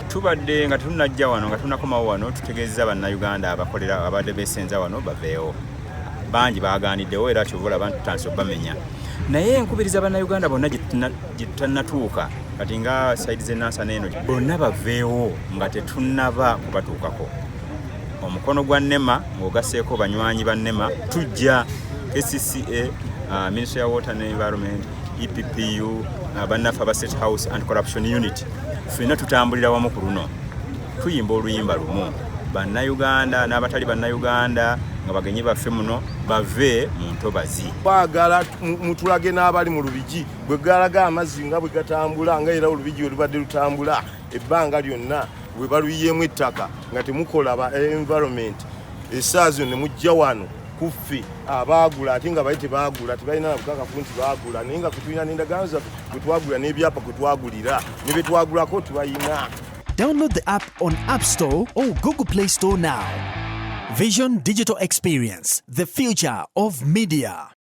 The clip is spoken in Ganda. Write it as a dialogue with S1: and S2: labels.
S1: tubadde nga tunajja wano nga tunakomawo wano tutegeeza bannayuganda abakolera abadde beesenza wano baveewo bangi baagaaniddewo era kyova olaba tutandise obamenya naye enkubiriza bannayuganda bonna gye tutannatuuka kati nga saidi z'ennansana eno bonna baveewo nga tetunnaba kubatuukako omukono gwa NEMA ng'ogasseeko banywanyi ba NEMA tujja KCCA, Ministry of Water and Environment, EPPU, bannaffe aba State House Anti-Corruption Unit ffenna tutambulira wamu ku luno tuyimba oluyimba lumu bannayuganda n'abatali bannayuganda nga bagenyi baffe muno bave mu ntobazzi
S2: baagala mutulage n'abali mu lubigi bwe galaga amazzi nga bwe gatambula nga era olubigi olubadde lutambula ebbanga lyonna bwe baluyiyemu ettaka nga temukola ba environment essaazi ne mujja wano kuffe abaagula ate nga bali tebaagula tebalina nabukakafu nti baagula naye nga kutulina n'endagaano zaffe kwe twagula n'ebyapa kwe twagulira ne bye twagulako tubayina.
S3: Download the app on App Store or Google Play Store now. Vision Digital Experience, the future of media.